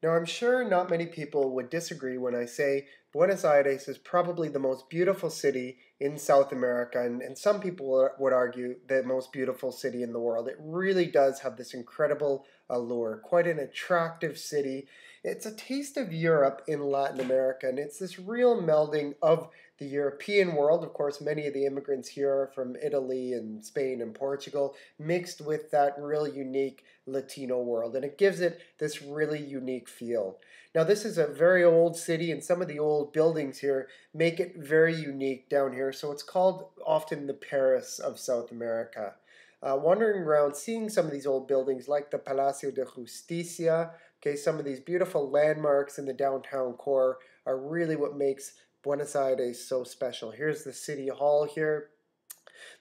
Now, I'm sure not many people would disagree when I say Buenos Aires is probably the most beautiful city in South America, and some people would argue the most beautiful city in the world. It really does have this incredible allure, quite an attractive city. It's a taste of Europe in Latin America, and it's this real melding of the European world. Of course, many of the immigrants here are from Italy and Spain and Portugal, mixed with that real unique Latino world, and it gives it this really unique feel. Now, this is a very old city, and some of the old buildings here make it very unique down here, so it's called often the Paris of South America. Wandering around, seeing some of these old buildings like the Palacio de Justicia, okay, some of these beautiful landmarks in the downtown core are really what makes Buenos Aires so special. Here's the city hall here.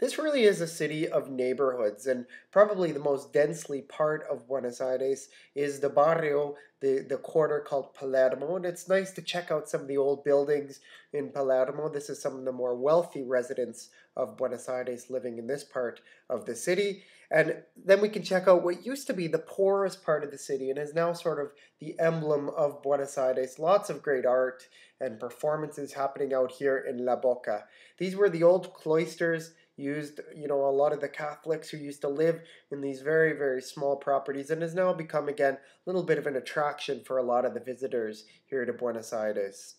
This really is a city of neighborhoods, and probably the most densely part of Buenos Aires is the barrio, the quarter called Palermo, and it's nice to check out some of the old buildings in Palermo. This is some of the more wealthy residents of Buenos Aires living in this part of the city. And then we can check out what used to be the poorest part of the city and is now sort of the emblem of Buenos Aires. Lots of great art and performances happening out here in La Boca. These were the old cloisters used, a lot of the Catholics who used to live in these very, very small properties, and has now become, again, a little bit of an attraction for a lot of the visitors here to Buenos Aires.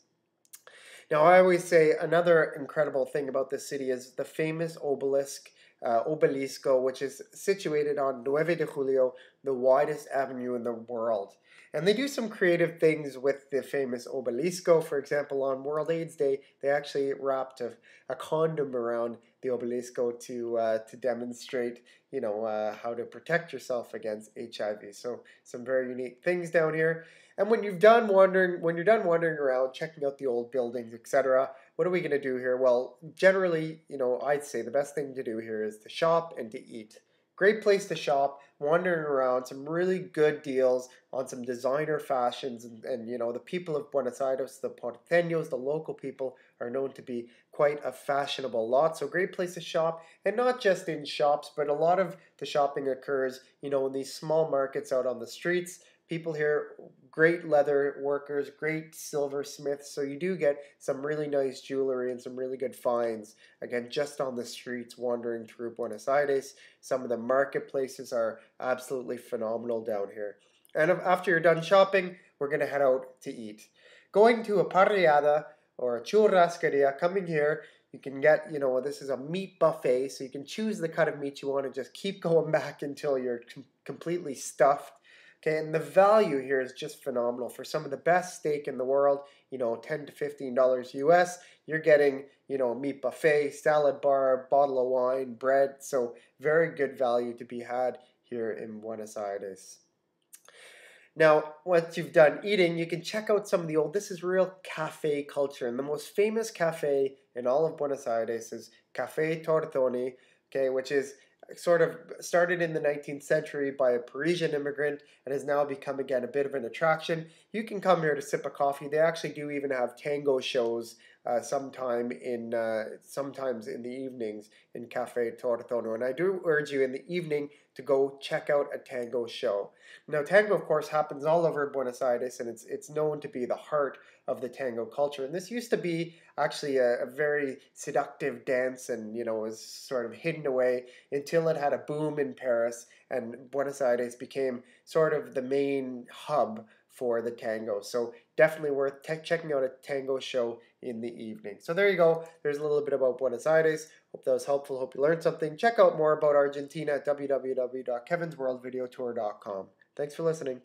Now, I always say another incredible thing about this city is the famous Obelisco, which is situated on 9 de Julio, the widest avenue in the world. And they do some creative things with the famous Obelisco. For example, on World AIDS Day, they actually wrapped a condom around the Obelisco to demonstrate, how to protect yourself against HIV. So some very unique things down here. And when you're done wandering around, checking out the old buildings, etc., what are we going to do here? Well, generally, I'd say the best thing to do here is to shop and to eat. Great place to shop, wandering around, some really good deals on some designer fashions, and the people of Buenos Aires, the porteños, the local people, are known to be quite a fashionable lot. So great place to shop, and not just in shops, but a lot of the shopping occurs, in these small markets out on the streets. People here, great leather workers, great silversmiths, so you do get some really nice jewelry and some really good finds, again, just on the streets wandering through Buenos Aires. Some of the marketplaces are absolutely phenomenal down here. And after you're done shopping, we're going to head out to eat. Going to a parrillada or a churrascaria, coming here, you can get, this is a meat buffet, so you can choose the cut of meat you want to just keep going back until you're completely stuffed. Okay, and the value here is just phenomenal. For some of the best steak in the world, $10 to $15 US, you're getting, meat buffet, salad bar, bottle of wine, bread. So very good value to be had here in Buenos Aires. Now, once you've done eating, you can check out some of the this is real cafe culture. And the most famous cafe in all of Buenos Aires is Cafe Tortoni, okay, which is sort of started in the 19th century by a Parisian immigrant and has now become, again, a bit of an attraction. You can come here to sip a coffee. They actually do even have tango shows sometimes in the evenings in Cafe Tortono. And I do urge you in the evening to go check out a tango show. Now, tango, of course, happens all over Buenos Aires, and it's known to be the heart of the tango culture. And this used to be actually a very seductive dance, and was sort of hidden away until it had a boom in Paris, and Buenos Aires became sort of the main hub for the tango. So definitely worth checking out a tango show in the evening. So there you go. There's a little bit about Buenos Aires. Hope that was helpful. Hope you learned something. Check out more about Argentina at www.kevinsworldvideotour.com. Thanks for listening.